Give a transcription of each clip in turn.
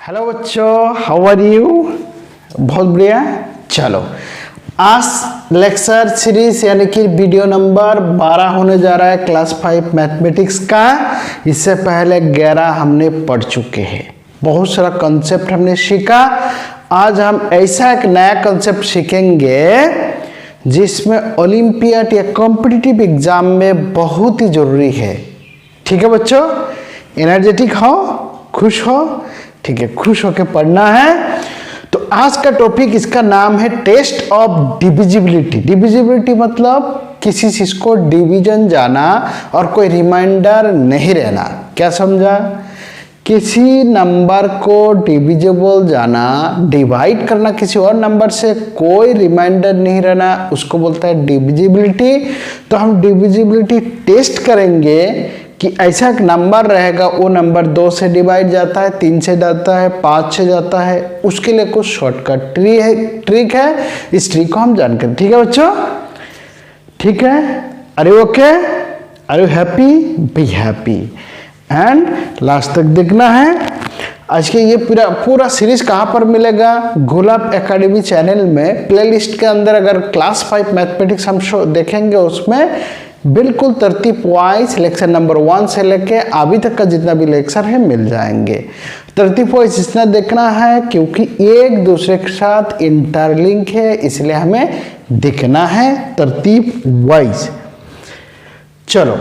Hello बच्चों, how are you. बहुत बढ़िया। चलो, आज लेक्चर सीरीज यानी कि वीडियो नंबर 12 होने जा रहा है क्लास 5 मैथमेटिक्स का। इससे पहले 11 हमने पढ़ चुके हैं, बहुत सारा कंसेप्ट हमने सीखा। आज हम ऐसा एक नया कंसेप्ट सीखेंगे जिसमें ओलंपियाड या कॉम्पिटिटिव एग्जाम में बहुत ही जरूरी है। ठीक है बच्चों, एनर्जेटिक हो, खुश हो। ठीक है, खुश होकर पढ़ना है। तो आज का टॉपिक, इसका नाम है टेस्ट ऑफ डिविजिबिलिटी। डिविजिबिलिटी मतलब किसी चीज को डिवीजन जाना और कोई रिमाइंडर नहीं रहना। क्या समझा? किसी नंबर को डिविजिबल जाना, डिवाइड करना किसी और नंबर से, कोई रिमाइंडर नहीं रहना, उसको बोलता है डिविजिबिलिटी। तो हम डिविजिबिलिटी टेस्ट करेंगे कि ऐसा एक नंबर रहेगा, वो नंबर 2 से डिवाइड जाता है, 3 से जाता है, 5 से जाता है। उसके लिए कुछ शॉर्टकट ट्रिक है। इस ट्रिक को हम जानकर, ठीक है बच्चों? ठीक है, अरे ओके, अरे happy, be happy and last तक देखना है। आज के ये पूरा सीरीज कहाँ पर मिलेगा? गुलाब एकेडमी चैनल में प्लेलिस्ट के अंदर अगर क्लास 5 मैथमेटिक्स हम देखेंगे, उसमें बिल्कुल तरतीब वाइज लेक्चर नंबर 1 से लेके अभी तक का जितना भी लेक्चर है मिल जाएंगे। तरतीब वाइज इसना देखना है क्योंकि एक दूसरे के साथ इंटरलिंक है, इसलिए हमें देखना है तरतीब वाइज। चलो,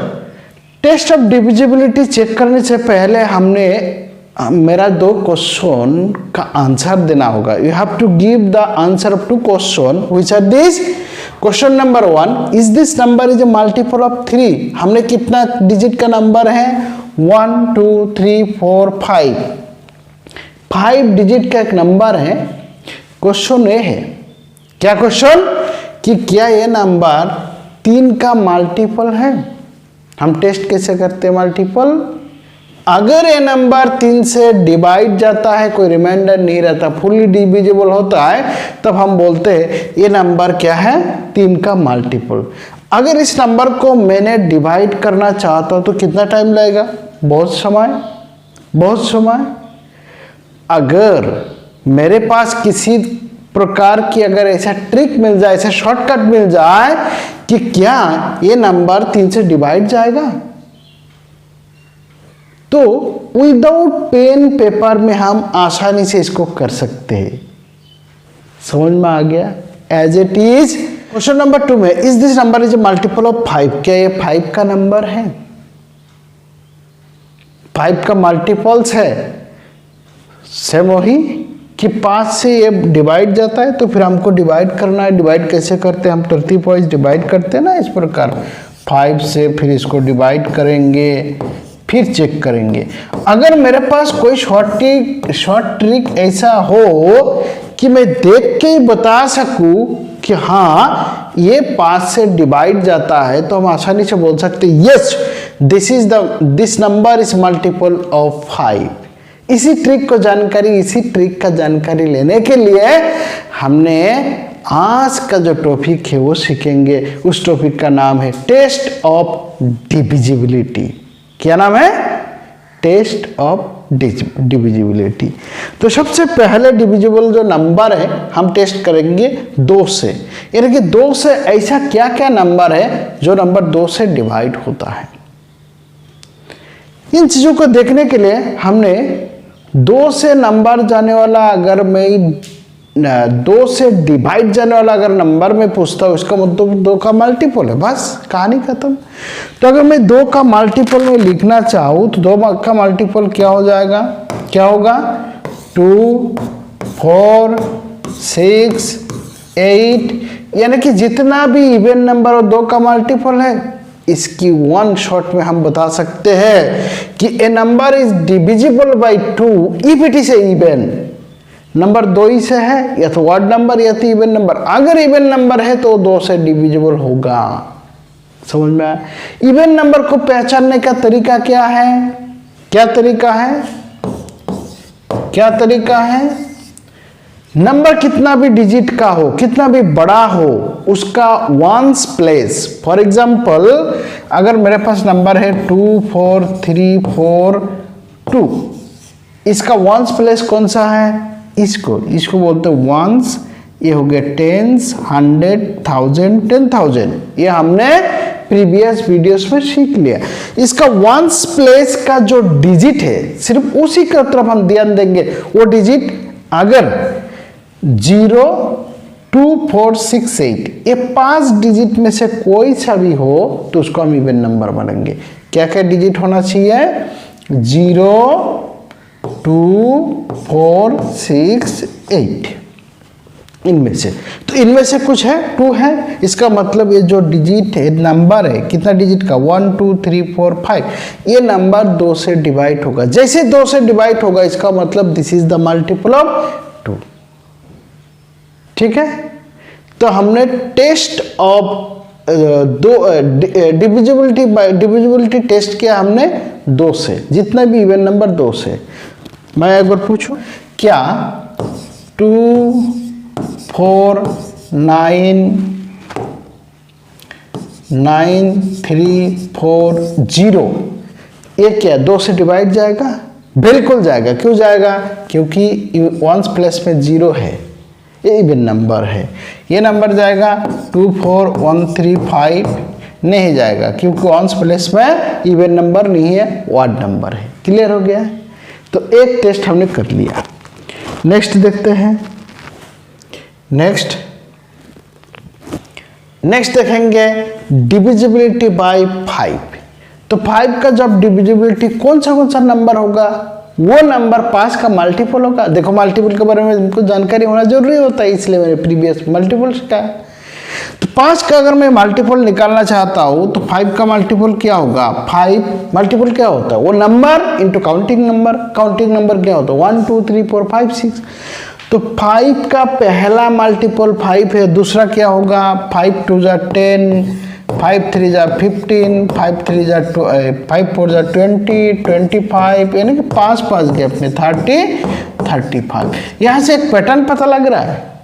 टेस्ट ऑफ डिविजिबिलिटी चेक करने से पहले हमने मेरा 2 क्वेश्चन का आंसर देना होगा। You have to give the answer of 2 question which are this. Question number 1, is this number is a multiple of 3। हमने कितना डिजिट का नंबर है? 1 2 3 4 5 5 डिजिट का एक नंबर है। क्वेश्चन ये है, क्या क्वेश्चन, कि क्या ये नंबर 3 का मल्टीपल है? हम टेस्ट कैसे करते हैं मल्टीपल? अगर ये नंबर 3 से डिवाइड जाता है, कोई रिमाइंडर नहीं रहता, फुल्ली डिविजिबल होता है, तब हम बोलते हैं ये नंबर क्या है? 3 का मल्टीपल। अगर इस नंबर को मैंने डिवाइड करना चाहता हूं तो कितना टाइम लगेगा? बहुत समय। अगर मेरे पास किसी प्रकार की अगर ऐसा ट्रिक मिल जाए, ऐसा शॉर्टकट मिल जाए कि क्या ये नंबर 3 से डिवाइड जाएगा, तो विदाउट पेन पेपर में हम आसानी से इसको कर सकते हैं। समझ में आ गया? As it is. Question number 2 में, is this number is a multiple of 5। क्या ये 5 का नंबर है? 5 का मल्टीपल्स है। सेम वही कि 5 से ये डिवाइड जाता है, तो फिर हमको डिवाइड करना है। डिवाइड कैसे करते हैं? हम तरतीब वाइज डिवाइड करते हैं ना, इस प्रकार 5 से फिर इसको डिवाइड करेंगे, फिर चेक करेंगे। अगर मेरे पास कोई शॉर्ट ट्रिक ऐसा हो कि मैं देख के ही बता सकूं कि हाँ ये 5 से डिवाइड जाता है, तो हम आसानी से बोल सकते हैं yes this number is multiple of 5। इसी ट्रिक का जानकारी लेने के लिए हमने आज का जो टॉपिक है वो सीखेंगे। उस टॉपिक का नाम है टेस्ट ऑफ डिविजिबिलिटी। क्या नाम है? Test of divisibility. तो सबसे पहले डिविजिबल जो नंबर है हम टेस्ट करेंगे 2 से। यानी कि 2 से ऐसा क्या क्या नंबर है जो नंबर 2 से डिवाइड होता है। इन चीजों को देखने के लिए हमने 2 से नंबर जाने वाला, अगर मैं 2 से डिवाइड जाने वाला अगर नंबर में पूछता हूँ, इसका मतलब 2 का मल्टीपल है, बस कहानी खत्म। तो अगर मैं 2 का मल्टीपल में लिखना चाहूँ तो 2 का मल्टीपल क्या हो जाएगा? क्या होगा? 2 4 6 8, यानी कि जितना भी इवन नंबर और 2 का मल्टीपल है, इसकी 1 शॉट में हम बता सकते हैं कि a number is divisible by 2 if it is a even number. 2 ही से है, या तो ऑड नंबर या तो इवन नंबर। अगर इवन नंबर है तो 2 से डिविजिबल होगा। समझ में आया? इवन नंबर को पहचानने का तरीका क्या है? क्या तरीका है? नंबर कितना भी डिजिट का हो, कितना भी बड़ा हो, उसका वंस प्लेस। फॉर एग्जाम्पल, अगर मेरे पास नंबर है 2 4 3 4 2, इसका वंस प्लेस कौन सा है, इसको बोलते हैं वंस। ये हो गया टेंस, 100, 1000, 10,000, ये हमने प्रीवियस वीडियोस में सीख लिया। इसका वंस प्लेस का जो डिजिट है सिर्फ उसी की तरफ हम ध्यान देंगे। वो डिजिट अगर 0, 2, 4, 6, 8 ये 5 डिजिट में से कोई सा भी हो तो उसको हम इवन नंबर मानेंगे। क्या क्या डिजिट होना चाहिए, 0, 2, 4, 6, 8 इनमें से। तो इनमें से कुछ है 2 है, इसका मतलब ये जो डिजिट है, नंबर है, कितना डिजिट का, 1, 2, 3, 4, 5, ये नंबर 2 से डिवाइड होगा। जैसे 2 से डिवाइड होगा इसका मतलब this is the multiple of 2। ठीक है, तो हमने टेस्ट ऑफ डिविजिबिलिटी टेस्ट किया हमने 2 से, जितना भी इवन नंबर 2 से। मैं एक बार पूछूं, क्या 2, 4, 9, 3, 4, 0 ये क्या 2 से डिवाइड जाएगा? बिल्कुल जाएगा। क्यों जाएगा? क्योंकि वंस प्लेस में 0 है, ये इवन नंबर है। ये नंबर जाएगा 2, 4, 1, 3, 5 नहीं जाएगा, क्योंकि वंस प्लेस में इवन नंबर नहीं है, ऑड नंबर है। क्लियर हो गया? तो एक टेस्ट हमने कर लिया। नेक्स्ट देखते हैं। नेक्स्ट देखेंगे डिविजिबिलिटी बाय 5। तो 5 का जब डिविजिबिलिटी कौन सा नंबर होगा, वो नंबर 5 का मल्टीपल होगा। देखो मल्टीपल के बारे में हमको जानकारी होना जरूरी होता है, इसलिए मैंने प्रीवियस मल्टीपल का। तो 5 का अगर मैं मल्टीपल निकालना चाहता हूँ तो 5 का मल्टीपल क्या होगा, 5 मल्टीपल क्या होता है, वो number into counting number. Counting number क्या होता है, 1, 2, 3, 4, 5, 6। तो 5 का पहला मल्टीपल 5 है, दूसरा क्या होगा, 5 2 जा 10, 5 3 जा 15, 5 3 जा 5 4 जा 20, 25, यानी कि 5 गैप में 30, 35। यहाँ से एक पैटर्न पता लग रहा है।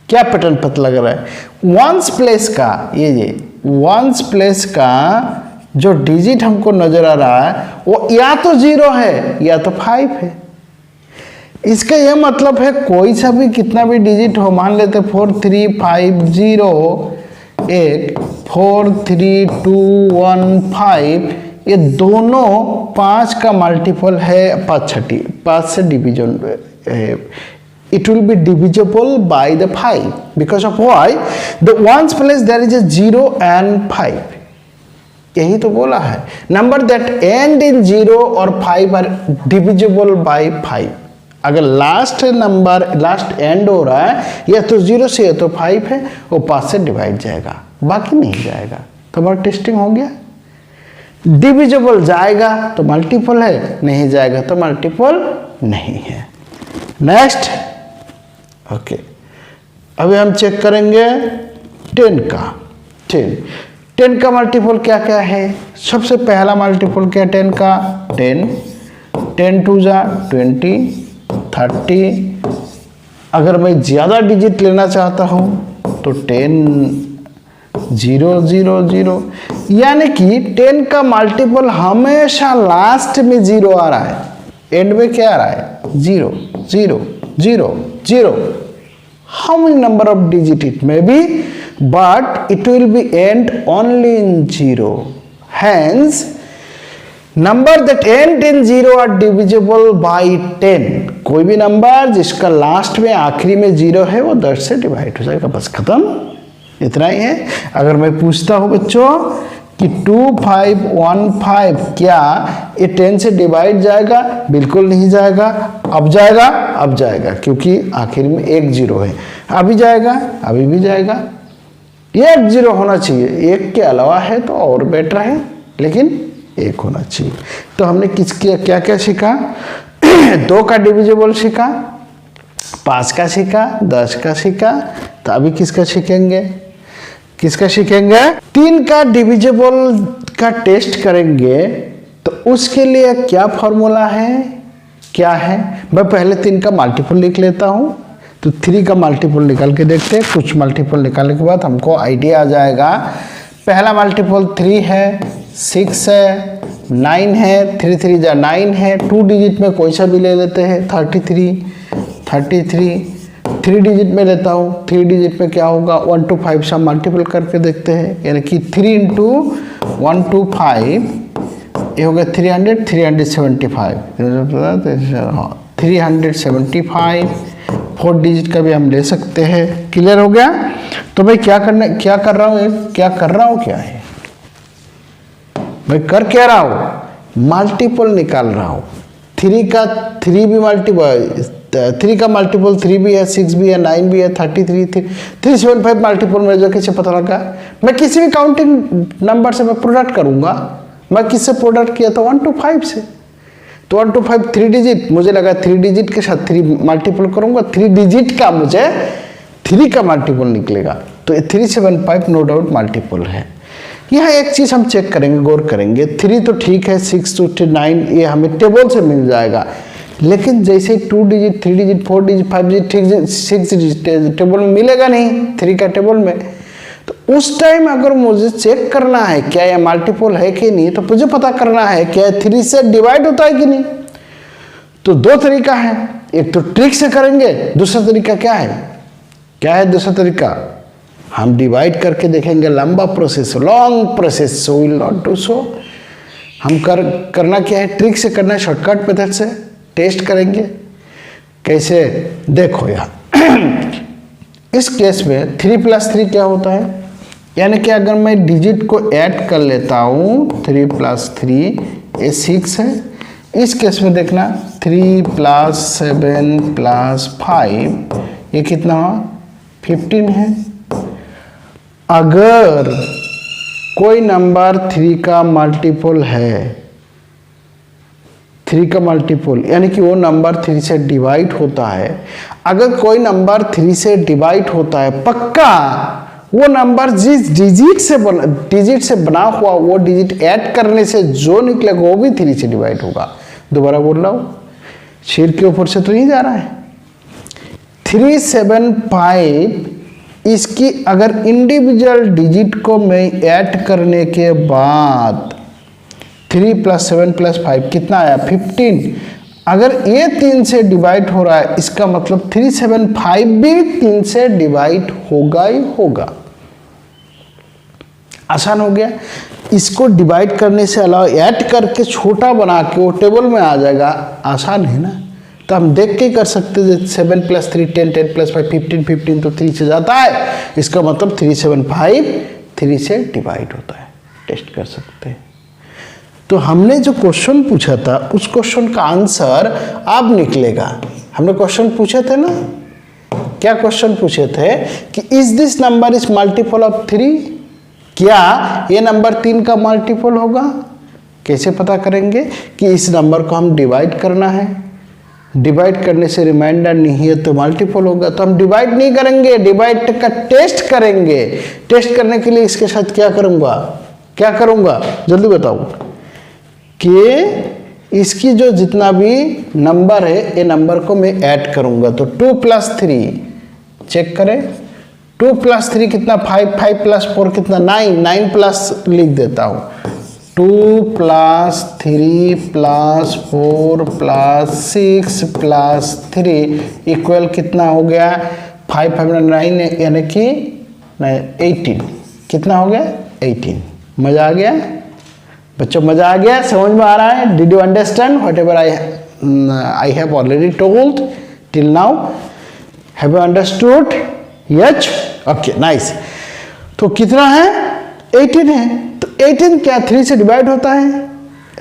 क्या पैटर्न पता लग रहा है, वंस प्लेस का, ये वंस प्लेस का जो डिजिट हमको नजर आ रहा है वो या तो 0 है या तो 5 है। इसका यह मतलब है कोई सा भी कितना भी डिजिट हो, मान लेते 4 3 5 0 1 4 3 2 1 5, ये दोनों 5 का मल्टीपल है, 5 से डिवीजन है। It will be divisible by the 5 because of why? The ones place there is a 0 and 5. यही तो बोला है, नंबर दैट एंड इन 0 और 5 आर डिविजिबल बाय 5। अगर लास्ट नंबर लास्ट एंड हो रहा है या तो 0 से या तो 5 है, वो 5 से डिवाइड जाएगा, बाकी नहीं जाएगा। तो हमारा टेस्टिंग हो गया। डिविजिबल जाएगा तो मल्टीपल है, नहीं जाएगा तो मल्टीपल नहीं है। नेक्स्ट ओके, अभी हम चेक करेंगे 10 का। 10 का मल्टीपल क्या क्या है? सबसे पहला मल्टीपल क्या 10 का, 10 2 जा 20, 30। अगर मैं ज़्यादा डिजिट लेना चाहता हूँ तो 10 0 0 0, यानी कि 10 का मल्टीपल हमेशा लास्ट में 0 आ रहा है, एंड में क्या आ रहा है, 0 0 0 0। How many number of digit it may be, but it will be end only in 0. Hence, number that end in 0 are divisible by 10. कोई भी नंबर जिसका लास्ट में आखिरी में 0 है वो 10 से डिवाइड हो जाएगा, बस खत्म। इतना ही है। अगर मैं पूछता हूँ बच्चों कि 2515 क्या ये 10 से डिवाइड जाएगा? बिल्कुल नहीं जाएगा। अब जाएगा? अब जाएगा, क्योंकि आखिर में एक 0 है। अभी जाएगा? अभी भी जाएगा। एक 0 होना चाहिए, एक के अलावा है तो और बेटर है, लेकिन एक होना चाहिए। तो हमने क्या क्या सीखा? 2 का डिविजिबल सीखा, 5 का सीखा, 10 का सीखा। तो अभी किसका सीखेंगे? 3 का डिविजिबल का टेस्ट करेंगे। तो उसके लिए क्या फॉर्मूला है, क्या है? मैं पहले 3 का मल्टीपल लिख लेता हूँ। तो 3 का मल्टीपल निकाल के देखते हैं। कुछ मल्टीपल निकालने के बाद हमको आइडिया आ जाएगा। पहला मल्टीपल 3 है, 6 है, 9 है, 3 3 जा 9 है, 2 डिजिट में कोई सा भी ले लेते हैं, 33 3 डिजिट में लेता हूँ, 3 डिजिट में क्या होगा 1 to 5 से मल्टीपल करके देखते हैं, यानी कि 3 into 1 to 5 ये होगा 375 375 4 डिजिट का भी हम ले सकते हैं। क्लियर हो गया? तो भाई क्या कर रहा हूँ भाई कर क्या रहा हूँ, मल्टीपल निकाल रहा हूँ। 3 का 3 भी मल्टीपल 3 का मल्टीपल 3 भी है, 6 भी है, 9 भी है, 33 375 मल्टीपल मुझे कैसे पता लगा? मैं किसी भी काउंटिंग नंबर से मैं प्रोडक्ट करूंगा। मैं किससे प्रोडक्ट किया था 1 to 5 से, तो 1 to 5 3 डिजिट, मुझे लगा 3 डिजिट के साथ 3 मल्टीपल करूंगा, 3 डिजिट का मुझे 3 का मल्टीपल निकलेगा, तो 375 नो डाउट मल्टीपल है। यहाँ एक चीज़ हम चेक करेंगे, गौर करेंगे, 3 तो ठीक है, 6 to 9 ये हमें टेबल से मिल जाएगा, लेकिन जैसे 2 digit 3 digit 4 digit 5 digit 6 digit table में मिलेगा नहीं, 3 का टेबल में। तो उस टाइम अगर मुझे चेक करना है क्या यह मल्टीपल है कि नहीं, तो मुझे पता करना है क्या 3 से डिवाइड होता है कि नहीं। तो दो तरीका है, एक तो ट्रिक से करेंगे, दूसरा तरीका क्या है दूसरा तरीका, हम डिवाइड करके देखेंगे। लंबा process, long process, so will not do so. हम करना क्या है, ट्रिक से करना है, शॉर्टकट मेथड से टेस्ट करेंगे। कैसे? देखो यार इस केस में 3 + 3 क्या होता है, यानी कि अगर मैं डिजिट को ऐड कर लेता हूँ 3 + 3 ये 6 है। इस केस में देखना 3 + 7 + 5 ये कितना हुआ 15 है। अगर कोई नंबर 3 का मल्टीपल है, 3 का मल्टीपल यानी कि वो नंबर 3 से डिवाइड होता है, अगर कोई नंबर 3 से डिवाइड होता है पक्का वो नंबर जिस डिजिट से बना हुआ वो डिजिट ऐड करने से जो निकलेगा वो भी 3 से डिवाइड होगा। दोबारा बोल रहा हूँ, शेर के ऊपर से तो नहीं जा रहा है। 375 इसकी अगर इंडिविजुअल डिजिट को मैं ऐड करने के बाद 3 + 7 + 5 कितना आया 15। अगर ये 3 से डिवाइड हो रहा है इसका मतलब 375 भी 3 से डिवाइड होगा ही होगा। आसान हो गया। इसको डिवाइड करने से अलावा ऐड करके छोटा बना के वो टेबल में आ जाएगा, आसान है ना। तो हम देख के कर सकते हैं 7 + 3 10 10 + 5 15 15 तो 3 से जाता है, इसका मतलब 375 3 से डिवाइड होता है। टेस्ट कर सकते हैं। तो हमने जो क्वेश्चन पूछा था उस क्वेश्चन का आंसर अब निकलेगा। हमने क्वेश्चन पूछे थे ना, क्या क्वेश्चन पूछे थे कि is this number is multiple of 3, क्या ये नंबर 3 का मल्टीपल होगा। कैसे पता करेंगे कि इस नंबर को हम डिवाइड करना है, डिवाइड करने से रिमाइंडर नहीं है तो मल्टीपल होगा, तो हम डिवाइड नहीं करेंगे, डिवाइड का टेस्ट करेंगे। टेस्ट करने के लिए इसके साथ क्या करूंगा जल्दी बताओ कि इसकी जो जितना भी नंबर है ये नंबर को मैं ऐड करूंगा। तो 2 + 3 चेक करें, 2 + 3 कितना 5 5 + 4 कितना 9 9 प्लस लिख देता हूँ 2 + 3 + 4 + 6 + 3 इक्वल कितना हो गया 5 5 9 यानी कि 18। कितना हो गया 18। मजा आ गया बच्चों, मजा आ गया, समझ में आ रहा है। Did you understand what ever I have already told till now? Have you understood? Yes, okay, nice. तो कितना है 18 है। तो 18 क्या 3 से डिवाइड होता है,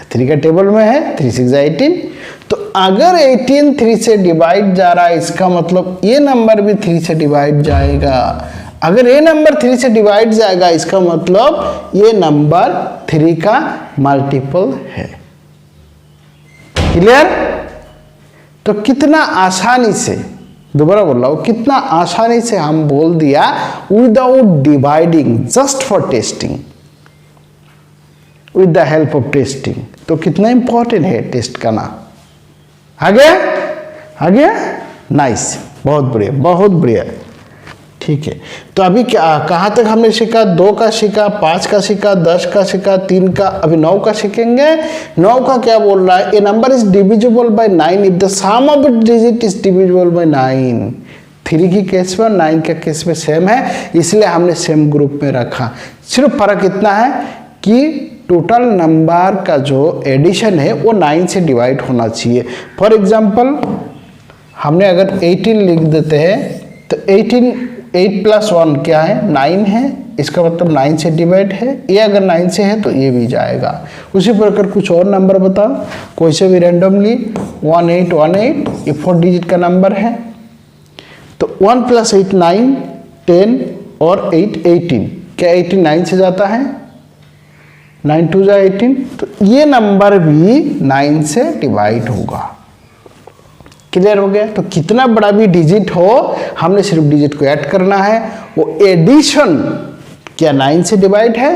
3 का टेबल में है 3 6 18। तो अगर 18 3 से डिवाइड जा रहा है इसका मतलब ये नंबर भी 3 से डिवाइड जाएगा। अगर ये नंबर 3 से डिवाइड जाएगा इसका मतलब ये नंबर 3 का मल्टीपल है। क्लियर? तो कितना आसानी से, दोबारा बोल रहा हूं, कितना आसानी से हम बोल दिया without dividing, just for testing, with the help of testing. तो कितना इंपॉर्टेंट है टेस्ट करना। आ गया नाइस, बहुत बढ़िया बहुत बढ़िया। ठीक है, तो अभी क्या कहाँ तक हमने सीखा? 2 का सीखा, 5 का सीखा, 10 का सीखा, 3 का, अभी 9 का सीखेंगे। 9 का क्या बोल रहा है? A number is divisible by 9 if the sum of its digit is divisible by 9। 3 की केस में और 9 के केस में सेम है, इसलिए हमने सेम ग्रुप में रखा। सिर्फ फर्क इतना है कि टोटल नंबर का जो एडिशन है वो 9 से डिवाइड होना चाहिए। फॉर एग्जाम्पल हमने अगर 18 लिख देते हैं तो 8 + 1 क्या है? 9 है, इसका मतलब 9 से डिवाइड है। ये अगर 9 से है तो ये भी जाएगा। उसी प्रकार कुछ और नंबर बताओ, कोई से भी रैंडमली। 1818 ये 4 डिजिट का नंबर है, तो 1 + 8 9, 10 और 8 18। क्या 18 9 से जाता है? 9 2 जा 18, तो ये नंबर भी 9 से डिवाइड होगा। क्लियर हो गया? तो कितना बड़ा भी डिजिट हो, हमने सिर्फ डिजिट को ऐड करना है। वो एडिशन क्या 9 से डिवाइड है?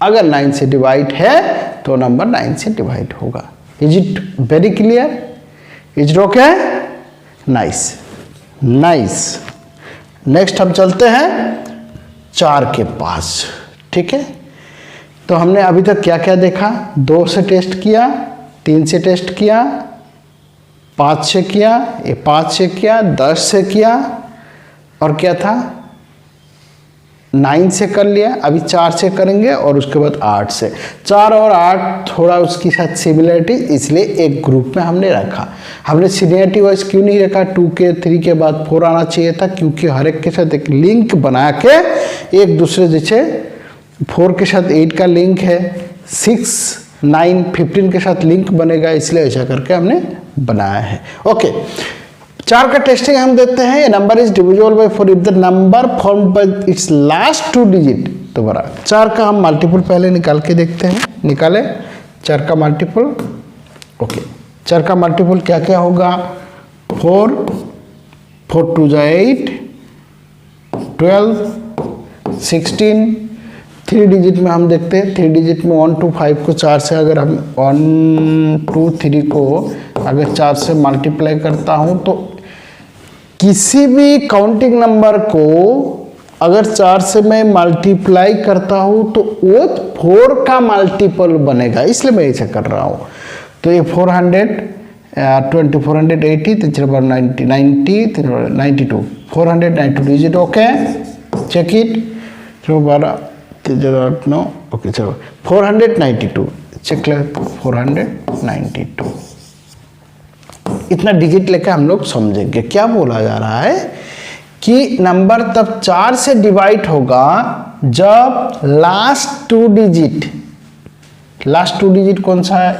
अगर 9 से डिवाइड है तो नंबर 9 से डिवाइड होगा। Is it very clear? Is it okay? Nice nice. Next हम चलते हैं 4 के पास। ठीक है, तो हमने अभी तक क्या क्या देखा? 2 से टेस्ट किया, 3 से टेस्ट किया, 5 से किया, ये 5 से किया, 10 से किया, और क्या था? 9 से कर लिया। अभी 4 से करेंगे और उसके बाद 8 से। 4 और 8 थोड़ा उसके साथ सिमिलरिटी, इसलिए एक ग्रुप में हमने रखा। हमने सीनियरिटी वाइज क्यों नहीं रखा? 2 के 3 के बाद 4 आना चाहिए था, क्योंकि हर एक के साथ एक लिंक बना के एक दूसरे, जैसे 4 के साथ 8 का लिंक है, 6 9 15 के साथ लिंक बनेगा, इसलिए ऐसा करके हमने बनाया है। ओके, 4 का टेस्टिंग हम देते हैं। Number is divisible bye 4 if the number formed by it's last 2 digit. तो बड़ा 4 का हम मल्टीपल पहले निकाल के देखते हैं। निकाले 4 का मल्टीपल। ओके, 4 का मल्टीपल क्या क्या होगा? 4 4 2 जा 8, 12 16। 3 डिजिट में हम देखते हैं। 3 डिजिट में 1 2 5 को 4 से, अगर हम 1 2 3 को अगर 4 से मल्टीप्लाई करता हूं, तो किसी भी काउंटिंग नंबर को अगर 4 से मैं मल्टीप्लाई करता हूं तो वो 4 का मल्टीपल बनेगा, इसलिए मैं ऐसा कर रहा हूं। तो ये 420 480 90 90 92 492 डिजिट। Okay, check it. चलो 12 9, ओके चलो 492 चेक ले, 492 इतना डिजिट लेकर हम लोग समझेंगे क्या बोला जा रहा है कि नंबर तब 4 से डिवाइड होगा जब लास्ट 2 डिजिट, लास्ट 2 डिजिट कौन सा है?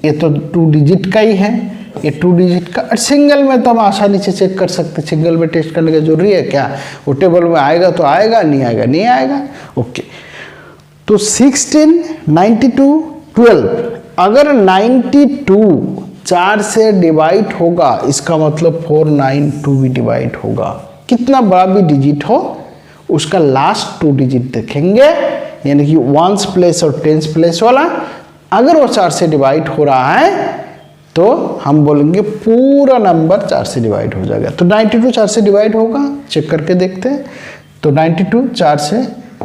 ये तो 2 डिजिट का ही है, ये 2 डिजिट का। और सिंगल में तो हम आसानी से चेक कर सकते, सिंगल में टेस्ट करने की जरूरी है क्या? वो टेबल में आएगा तो आएगा, नहीं आएगा नहीं आएगा। ओके, तो 16 92 12, अगर 92 4 से डिवाइड होगा, इसका मतलब 492 भी डिवाइड होगा। कितना बड़ा भी डिजिट हो उसका लास्ट 2 डिजिट देखेंगे, यानी कि 1s प्लेस और 10s प्लेस वाला। अगर वो 4 से डिवाइड हो रहा है तो हम बोलेंगे पूरा नंबर 4 से डिवाइड हो जाएगा। तो 92 4 से डिवाइड होगा, चेक करके देखते हैं। तो 92 4 से,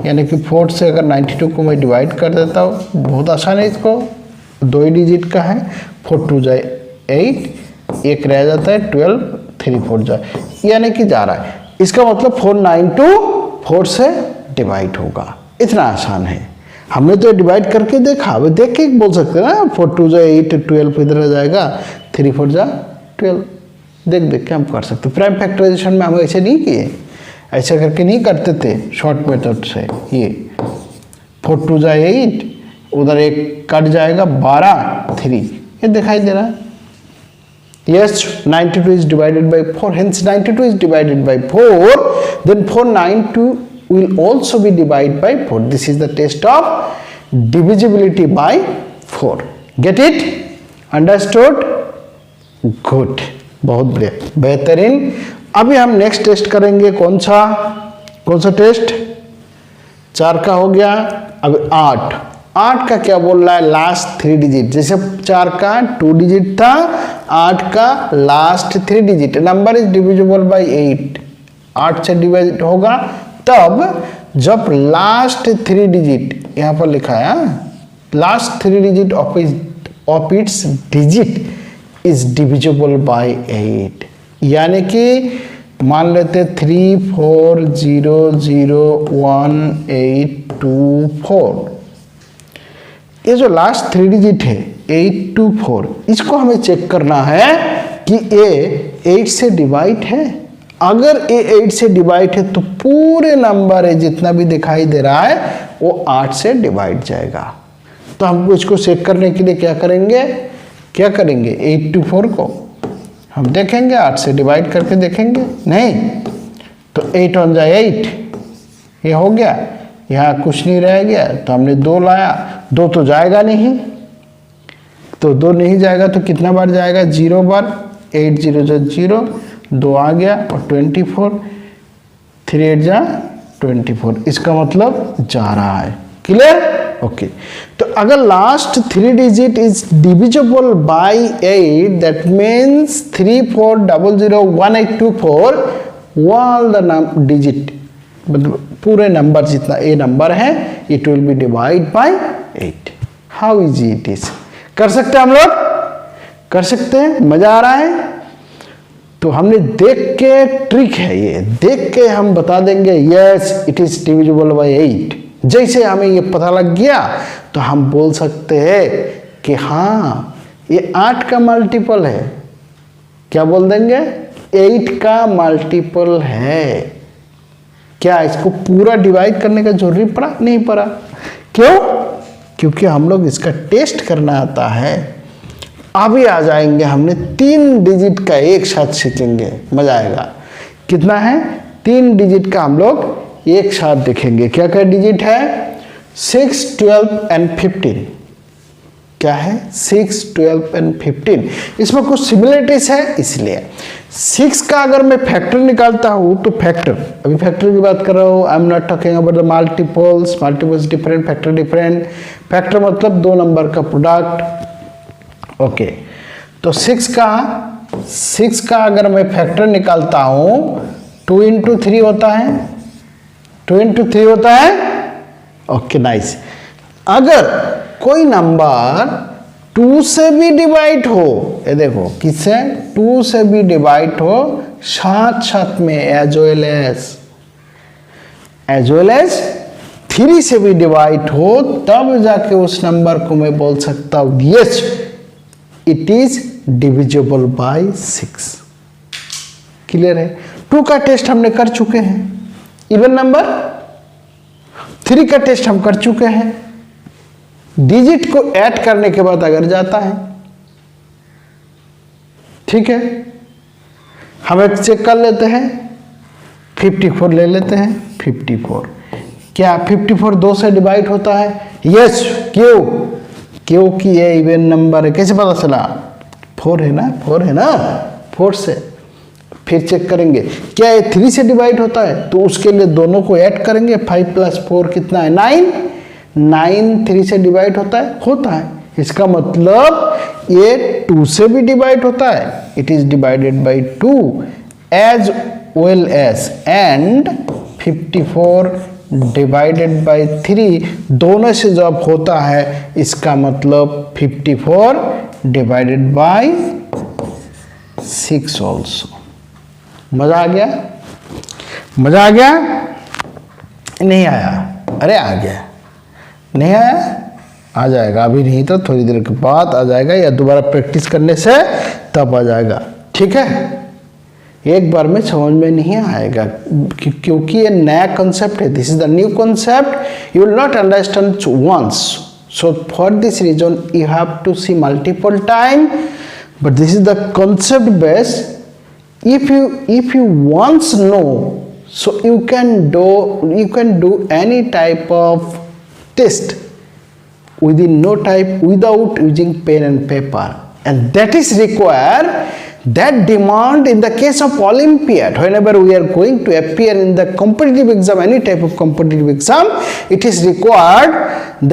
यानी कि 4 से अगर 92 को मैं डिवाइड कर देता हूँ, बहुत आसान है, इसको 2 डिजिट का है। 4 2 जाए 8, एक रह जाता है 12, 3 4 जाए, यानी कि जा रहा है। इसका मतलब 492 4 से डिवाइड होगा। इतना आसान है, हमने तो डिवाइड करके देखा। अब देख के बोल सकते हैं ना, 4 2 जा 8, 12 इधर आ जाएगा, 3 4 जा 12। देख देख के हम कर सकते। प्राइम फैक्टराइजेशन में हम ऐसे नहीं किए, ऐसा करके नहीं करते थे शॉर्ट मेथड से। ये 4 2 जा 8, उधर एक कट जाएगा 12 3, ये दिखाई दे रहा है। Yes, 92 is divided by 4, hence 92 is divided by 4, then 492 will also be divided by 4. This is the test of divisibility by 4. Get it? Understood? Good. बहुत बढ़िया, बेहतरीन। अभी हम नेक्स्ट टेस्ट करेंगे। कौन सा टेस्ट? 4 का हो गया। अब 8 का क्या बोल रहा है? Last 3 digit. जैसे 4 का 2 डिजिट था, 8 का last 3 digit. Number is divisible bye 8, 8 से डिवाइड होगा तब जब लास्ट 3 डिजिट यहाँ पर लिखा है, last 3 digit of its digit is divisible bye 8। यानी कि मान लेते 3 4 0 0 1 8 2 4, ये जो लास्ट 3 डिजिट है 8 2 4, इसको हमें चेक करना है कि ये 8 से डिवाइड है। अगर ये 8 से डिवाइड है तो पूरे नंबर है जितना भी दिखाई दे रहा है वो 8 से डिवाइड जाएगा। तो हमको इसको चेक करने के लिए क्या करेंगे 8 2 4 को हम देखेंगे, 8 से डिवाइड करके देखेंगे, नहीं तो 8 1 जाए 8, ये हो गया, यहाँ कुछ नहीं रह गया तो हमने 2 लाया, 2 तो जाएगा नहीं, तो 2 नहीं जाएगा तो कितना बार जाएगा 0 बार, 8 0 0, 2 आ गया और 24, 3 8 जा 24, इसका मतलब जा रहा है। क्लियर? ओके। तो अगर last 3 digit is divisible bye 8, that means 3 4 0 0 1 8 2 4 all the digit, मतलब पूरे नंबर जितना ए नंबर है it will be divide bye 8। How easy it is. कर सकते हैं हम लोग, कर सकते हैं, मजा आ रहा है। तो हमने देख के, ट्रिक है ये, देख के हम बता देंगे yes it is divisible bye 8। जैसे हमें ये पता लग गया तो हम बोल सकते हैं कि हाँ ये 8 का मल्टीपल है। क्या बोल देंगे 8 का मल्टीपल है। क्या इसको पूरा डिवाइड करने का जरूरी पड़ा? नहीं पड़ा। क्यों? क्योंकि हम लोग इसका टेस्ट करना आता है। अभी आ जाएंगे, हमने 3 डिजिट का एक साथ सीखेंगे, मजा आएगा। कितना है? 3 डिजिट का हम लोग एक साथ देखेंगे। क्या क्या डिजिट है? 6 12 एंड 15। क्या है? 6 12 एंड 15। इसमें कुछ सिमिलरिटीज है, इसलिए 6 का अगर मैं फैक्टर निकालता हूं तो फैक्टर, अभी फैक्टर की बात कर रहा हूं, I am not talking about the multiples. Multiples different, factor different. Factor मतलब 2 नंबर का प्रोडक्ट। ओके, तो 6 का अगर मैं फैक्टर निकालता हूं 2 into 3 होता है, 2 into 3 होता है। Okay nice. अगर कोई नंबर 2 से भी डिवाइड हो, ये देखो किससे 2 से भी डिवाइड हो, साथ साथ में एज वेल एज 3 से भी डिवाइड हो, तब जाके उस नंबर को मैं बोल सकता हूं yes it is divisible bye 6। Clear है? 2 का टेस्ट हमने कर चुके हैं, इवन नंबर। 3 का टेस्ट हम कर चुके हैं। डिजिट को ऐड करने के बाद अगर जाता है, ठीक है, हम एक चेक कर लेते हैं, 54 ले लेते हैं। 54, क्या 54 2 से डिवाइड होता है? यस। क्यों? क्योंकि ये इवन नंबर है। कैसे पता चला? 4 है ना, 4 है ना, 4 से। फिर चेक करेंगे क्या ये 3 से डिवाइड होता है, तो उसके लिए दोनों को ऐड करेंगे। 5 + 4 कितना है? 9। 9 3 से डिवाइड होता है? होता है। इसका मतलब ये 2 से भी डिवाइड होता है, it is divided by 2 as well as, and 54 divided by 3 दोनों से जब होता है, इसका मतलब 54 डिवाइडेड बाय 6 ऑल्सो। मजा आ गया? मजा आ गया? नहीं आया? अरे आ गया। नहीं आया? आ जाएगा। अभी नहीं तो थोड़ी देर के बाद आ जाएगा, या दोबारा प्रैक्टिस करने से तब आ जाएगा। ठीक है? एक बार में समझ में नहीं आएगा, क्योंकि ये नया कॉन्सेप्ट है। This is the new concept, you will not understand once, so for this reason you have to see multiple time, but this is the concept base. If you once know, so you can do any type of test without using pen and paper, and that is required. That demand in the case of Olympiad, whenever we are going to appear in the competitive exam, any type of competitive exam, it is required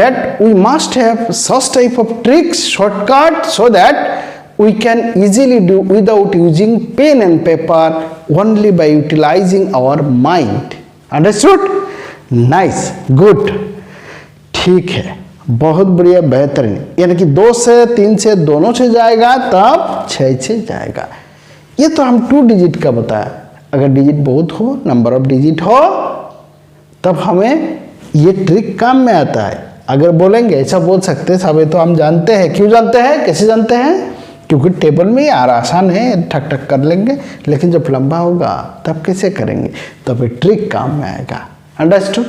that we must have such type of tricks, shortcut, so that we can easily do without using pen and paper, only by utilizing our mind. Understood? Nice, good. ठीक है, बहुत बढ़िया, बेहतरीन। यानी कि 2 से 3 से दोनों से जाएगा तब 6 से जाएगा। ये तो हम 2 डिजिट का बताया। अगर डिजिट बहुत हो, नंबर ऑफ डिजिट हो, तब हमें ये ट्रिक काम में आता है। अगर बोलेंगे ऐसा बोल सकते सब, तो हम जानते हैं। क्यों जानते हैं, कैसे जानते हैं? क्योंकि टेबल में यार आसान है, ठक ठक कर लेंगे। लेकिन जब लंबा होगा तब कैसे करेंगे? तब ये ट्रिक काम में आएगा। अंडरस्टूड?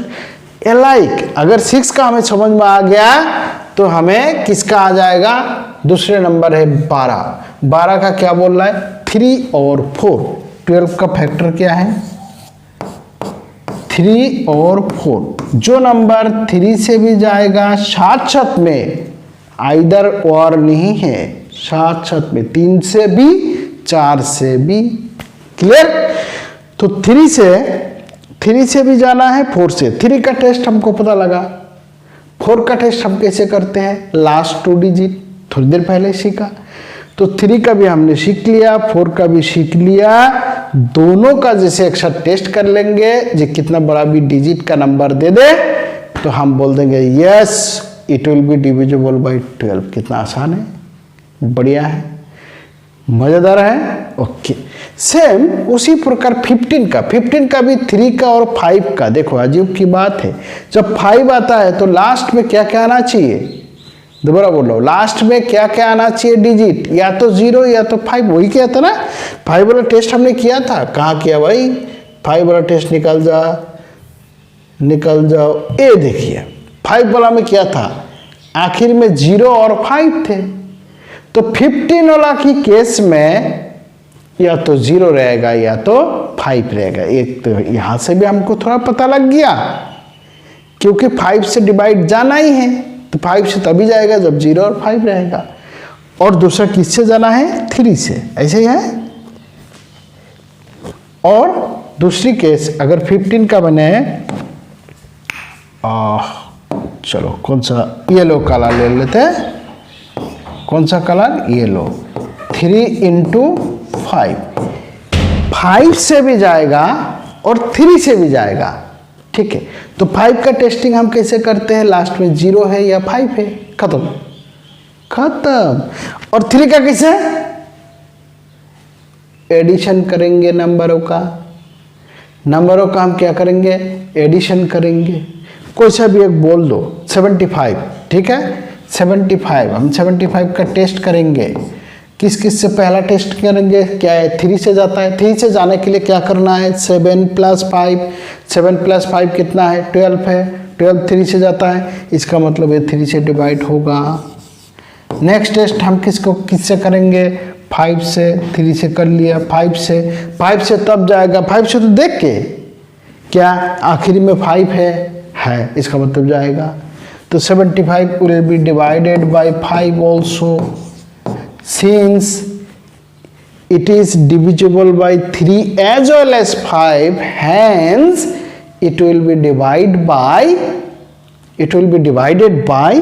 लाइक अगर 6 का हमें समझ में आ गया तो हमें किसका आ जाएगा? दूसरे नंबर है 12। 12 का क्या बोल रहा है? 3 और 4। 12 का फैक्टर क्या है? 3 और 4। जो नंबर 3 से भी जाएगा साथ साथ में, आइदर और नहीं है, साथ साथ में 3 से भी 4 से भी। क्लियर? तो 3 से भी जाना है, 4 से। 3 का टेस्ट हमको पता लगा। 4 का टेस्ट हम कैसे करते हैं? लास्ट 2 डिजिट थोड़ी देर पहले सीखा। तो 3 का भी हमने सीख लिया, 4 का भी सीख लिया। दोनों का जैसे एक साथ टेस्ट कर लेंगे, जो कितना बड़ा भी डिजिट का नंबर दे दे तो हम बोल देंगे yes it will be divisible by 12। कितना आसान है, बढ़िया है, मजेदार है। ओके, सेम उसी प्रकार 15 का भी 3 का और 5 का। देखो अजीब की बात है, जब 5 आता है तो लास्ट में क्या क्या आना चाहिए? दोबारा बोल रहा हूं, लास्ट में क्या क्या आना चाहिए डिजिट? या तो 0 या तो 5। वही किया था ना, 5 वाला टेस्ट हमने किया था। कहाँ किया भाई? 5 वाला टेस्ट निकल जाओ। ए देखिए 5 वाला में क्या था? आखिर में 0 और 5 थे। तो 15 वाला की केस में या तो 0 रहेगा या तो 5 रहेगा। एक तो यहां से भी हमको थोड़ा पता लग गया, क्योंकि 5 से डिवाइड जाना ही है, तो 5 से तभी जाएगा जब 0 और 5 रहेगा। और दूसरा किससे जाना है? 3 से। ऐसे ही है। और दूसरी केस अगर 15 का बने, चलो कौन सा, येलो कलर ले लेते हैं। कौन सा कलर? येलो। 3 × 5। 5 से भी जाएगा और 3 से भी जाएगा। ठीक है, तो 5 का टेस्टिंग हम कैसे करते हैं? लास्ट में 0 है या 5 है, खत्म। और 3 का कैसे? एडिशन करेंगे नंबरों का। हम क्या करेंगे? एडिशन करेंगे। कोई सा भी एक बोल दो। 75, ठीक है, 75। हम 75 का टेस्ट करेंगे। किस से पहला टेस्ट करेंगे? क्या है? 3 से जाता है। 3 से जाने के लिए क्या करना है? 7 + 5। 7 + 5 कितना है? 12 है। 12 3 से जाता है, इसका मतलब ये 3 से डिवाइड होगा। नेक्स्ट टेस्ट हम किससे करेंगे? 5 से। 3 से कर लिया, 5 से तब जाएगा। 5 से तो देख के क्या आखिरी में 5 है, इसका मतलब जाएगा। तो 75 will be divided by 5 also, since it is divisible by 3 as well as 5, hence it will be divided by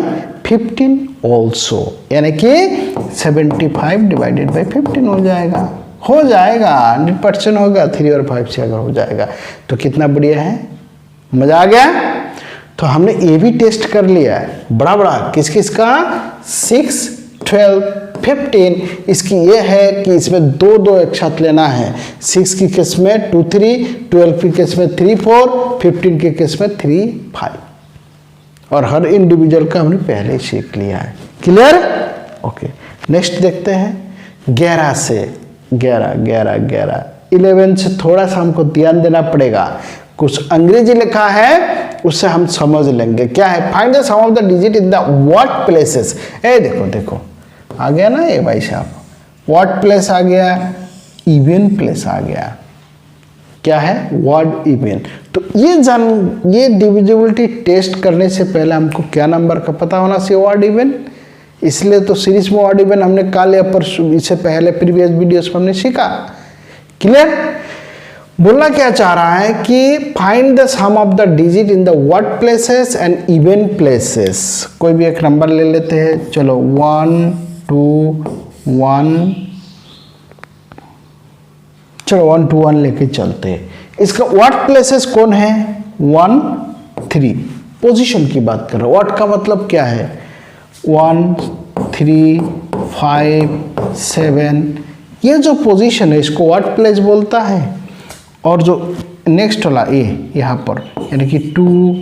15 also। यानी कि 75 डिवाइडेड बाई 15 हो जाएगा। 100% होगा। 3 और 5 से अगर हो जाएगा तो कितना बढ़िया है, मजा आ गया। तो हमने ये भी टेस्ट कर लिया है बड़ा किस का? 6, 12, 15। इसकी ये है कि इसमें 2 एक साथ लेना है। 6 की केस में 2, 3, 12 की केस में 3, 4, 15 के केस में 3, 5। और हर इंडिविजुअल का हमने पहले ही सीख लिया है। क्लियर? ओके, नेक्स्ट देखते हैं 11 से। 11 11 से थोड़ा सा हमको ध्यान देना पड़ेगा। कुछ अंग्रेजी लिखा है, उससे हम समझ लेंगे। क्या है? Find the sum of the digit in the what places. देखो आ गया ना ये भाई साहब, व्हाट प्लेस आ गया, इवन प्लेस आ गया। क्या है? Word even. तो ये डिविजिबिलिटी टेस्ट करने से पहले हमको क्या नंबर का पता होना चाहिए? Word even. इसलिए तो सीरीज में वर्ड इवन हमने कल या परसों, इससे पहले प्रीवियस वीडियोस में हमने सीखा। क्लियर? बोलना क्या चाह रहा है कि find the sum of the digit in the word places and even places. कोई भी एक नंबर ले लेते हैं। चलो 1, 2, 1, चलो 1 to 1 लेके चलते हैं। इसका व्हाट प्लेसेस कौन है? 1, 3 पोजीशन की बात कर रहा हूं। व्हाट का मतलब क्या है? 1, 3, 5, 7 ये जो पोजीशन है इसको व्हाट प्लेस बोलता है। और जो नेक्स्ट वाला ए यहाँ पर यानी कि 2,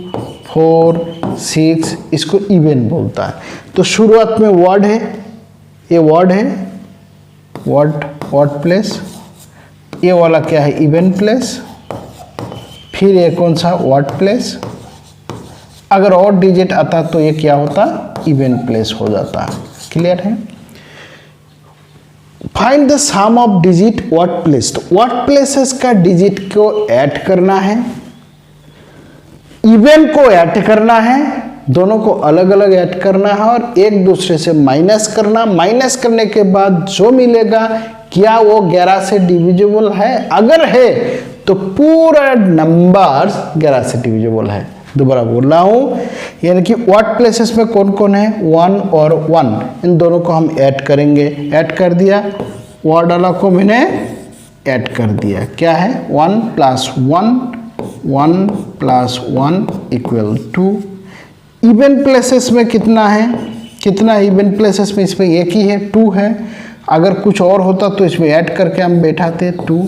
4, 6 इसको इवन बोलता है। तो शुरुआत में वर्ड है, ये वर्ड है, वर्ड प्लेस। ये वाला क्या है? Even place. फिर ये कौन सा? Word place. अगर और डिजिट आता तो ये क्या होता? इवन प्लेस हो जाता। क्लियर है? Find the sum of digit word place. तो वर्ड प्लेसेस का डिजिट को ऐड करना है, इवन को ऐड करना है, दोनों को अलग अलग ऐड करना है और एक दूसरे से माइनस करना। माइनस करने के बाद जो मिलेगा क्या वो 11 से डिविजिबल है? अगर है तो पूरा नंबर 11 से डिविजिबल है। दोबारा बोल रहा हूं, यानी कि वर्ड प्लेसेस में कौन कौन है? 1 और 1 इन दोनों को हम ऐड करेंगे। ऐड कर दिया, वर्ड वाला को मैंने ऐड कर दिया। क्या है? 1 + 1, 1 + 1 = 2। इवन प्लेसेस में कितना है? कितना इवन प्लेसेस में? इसमें एक ही है, 2 है। अगर कुछ और होता तो इसमें ऐड करके हम बैठाते 2।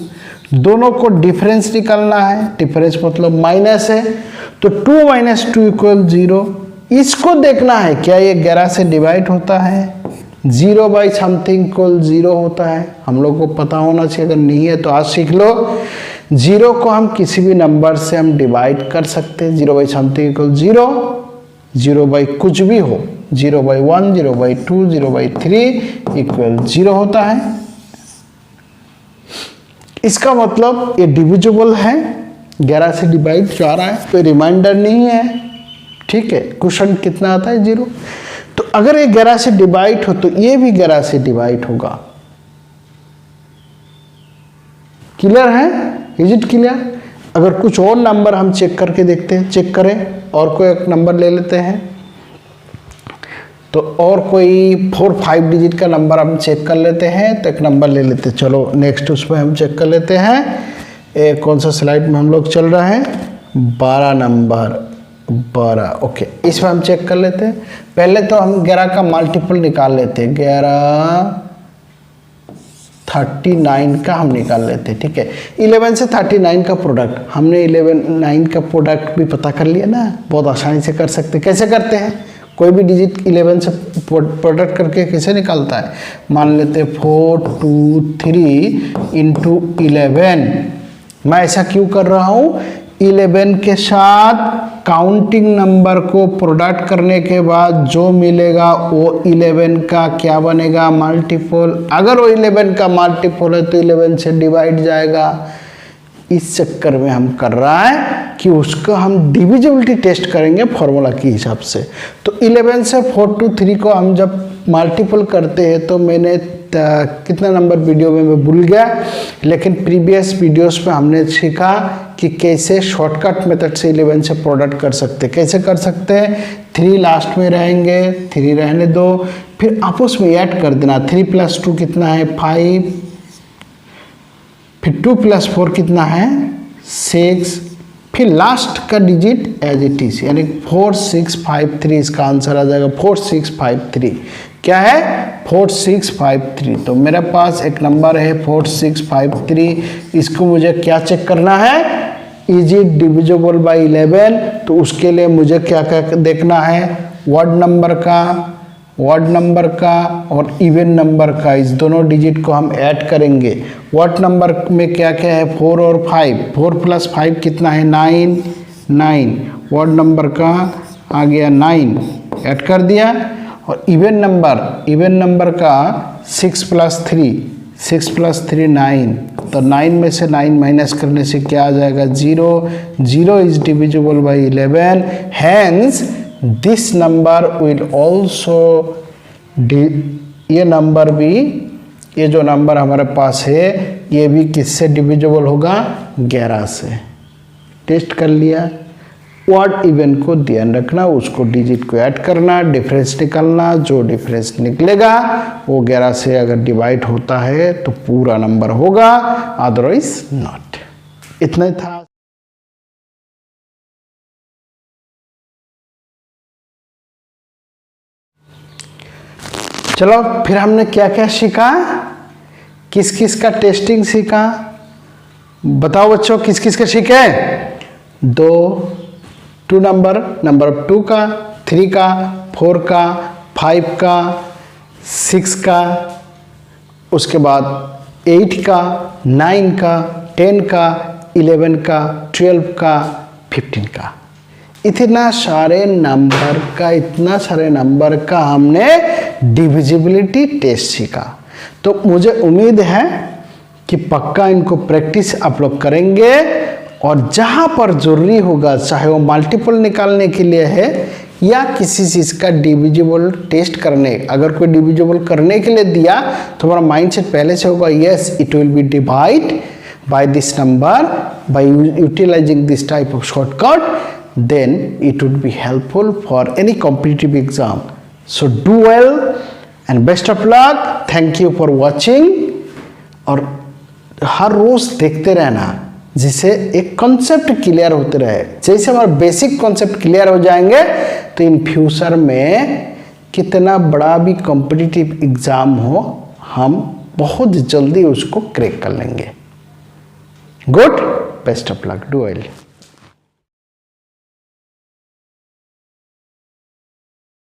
दोनों को डिफरेंस निकालना है, डिफरेंस मतलब माइनस है, तो 2 - 2 = 0। इसको देखना है क्या ये 11 से डिवाइड होता है? 0 बाई समथिंग = 0 होता है। हम लोग को पता होना चाहिए, अगर नहीं है तो आज सीख लो। 0 को हम किसी भी नंबर से हम डिवाइड कर सकते हैं। 0 बाई समथिंग = 0, 0 बाई कुछ भी हो, 0 बाई 1, 0 बाई 2, 0 बाई 3 = 0 होता है। इसका मतलब ये डिविजिबल है, 11 से डिवाइड जा रहा है, कोई रिमाइंडर नहीं है। ठीक है, क्वेश्चन कितना आता है? 0। तो अगर ये 11 से डिवाइड हो तो ये भी 11 से डिवाइड होगा। क्लियर है? Is it clear? अगर कुछ और नंबर हम चेक करके देखते हैं, चेक करें और कोई एक नंबर ले लेते हैं। तो और कोई 4-5 डिजिट का नंबर हम चेक कर लेते हैं। तो एक नंबर ले लेते हैं। चलो नेक्स्ट उसमें हम चेक कर लेते हैं। कौन सा स्लाइड में हम लोग चल रहा है? 12 नंबर, 12। ओके, इसमें हम चेक कर लेते हैं। पहले तो हम 11 का मल्टीपल निकाल लेते हैं। 11 39 का हम निकाल लेते हैं। ठीक है, 11 से 39 का प्रोडक्ट, हमने 9 का प्रोडक्ट भी पता कर लिया ना, बहुत आसानी से कर सकते। कैसे करते हैं? कोई भी डिजिट 11 से प्रोडक्ट करके कैसे निकालता है? मान लेते 4, 2, 3 × 11। मैं ऐसा क्यों कर रहा हूँ? 11 के साथ काउंटिंग नंबर को प्रोडक्ट करने के बाद जो मिलेगा वो 11 का क्या बनेगा? मल्टीपल। अगर वो 11 का मल्टीपल है तो 11 से डिवाइड जाएगा। इस चक्कर में हम कर रहा है कि उसका हम डिविजिबिलिटी टेस्ट करेंगे फॉर्मूला के हिसाब से। तो 11 से 4 to 3 को हम जब मल्टीपल करते हैं तो मैंने कितना नंबर वीडियो में मैं भूल गया, लेकिन प्रीवियस वीडियोस में हमने सीखा कि कैसे शॉर्टकट मेथड से 11 से प्रोडक्ट कर सकते हैं। कैसे कर सकते हैं? 3 लास्ट में रहेंगे, 3 रहने दो, फिर आपस में ऐड कर देना। 3 + 2 कितना है? 5, फिर 2 + 4 कितना है? 6, फिर लास्ट का डिजिट एज इट इज, यानी 4653 इसका आंसर आ जाएगा। 4653 क्या है? 4653। तो मेरे पास एक नंबर है 4653। इसको मुझे क्या चेक करना है? Is it divisible by 11? तो उसके लिए मुझे क्या क्या देखना है? वर्ड नंबर का और इवन नंबर का, इस दोनों डिजिट को हम ऐड करेंगे। वर्ड नंबर में क्या क्या है? 4 और 5। 4 + 5 कितना है? 9। वर्ड नंबर का आ गया 9, ऐड कर दिया। और इवन नंबर का 6 + 3 9। तो 9 में से 9 माइनस करने से क्या आ जाएगा? 0। 0 is divisible by 11, hence this number will also, ये नंबर भी, ये जो नंबर हमारे पास है ये भी किससे डिविजिबल होगा? 11 से। टेस्ट कर लिया। वर्ड इवन को ध्यान रखना, उसको डिजिट को ऐड करना, डिफरेंस निकालना, जो डिफरेंस निकलेगा वो 11 से अगर डिवाइड होता है तो पूरा नंबर होगा, अदरवाइज नॉट। इतना ही था। चलो फिर हमने क्या क्या सीखा, किस किस का टेस्टिंग सीखा, बताओ बच्चों किस किस का सीखे। टू नंबर 2 का, 3 का, 4 का, 5 का, 6 का, उसके बाद 8 का, 9 का, 10 का, 11 का, 12 का, 15 का। इतना सारे नंबर का हमने डिविजिबिलिटी टेस्ट सीखा। तो मुझे उम्मीद है कि पक्का इनको प्रैक्टिस आप लोग करेंगे, और जहाँ पर जरूरी होगा, चाहे वो मल्टीपल निकालने के लिए है या किसी चीज़ का डिविजिबल टेस्ट करने, अगर कोई डिविजिबल करने के लिए दिया तो हमारा माइंडसेट पहले से होगा, yes it will be divide by this number by utilising this type of shortcut, then it would be helpful for any competitive exam. So do well and best of luck. Thank you for watching. और हर रोज देखते रहना, जिससे एक concept clear होते रहे। जैसे हमारे basic concept clear हो जाएंगे तो इन फ्यूचर में कितना बड़ा भी कॉम्पिटिटिव एग्जाम हो, हम बहुत जल्दी उसको क्रैक कर लेंगे। Good, best of luck, do well.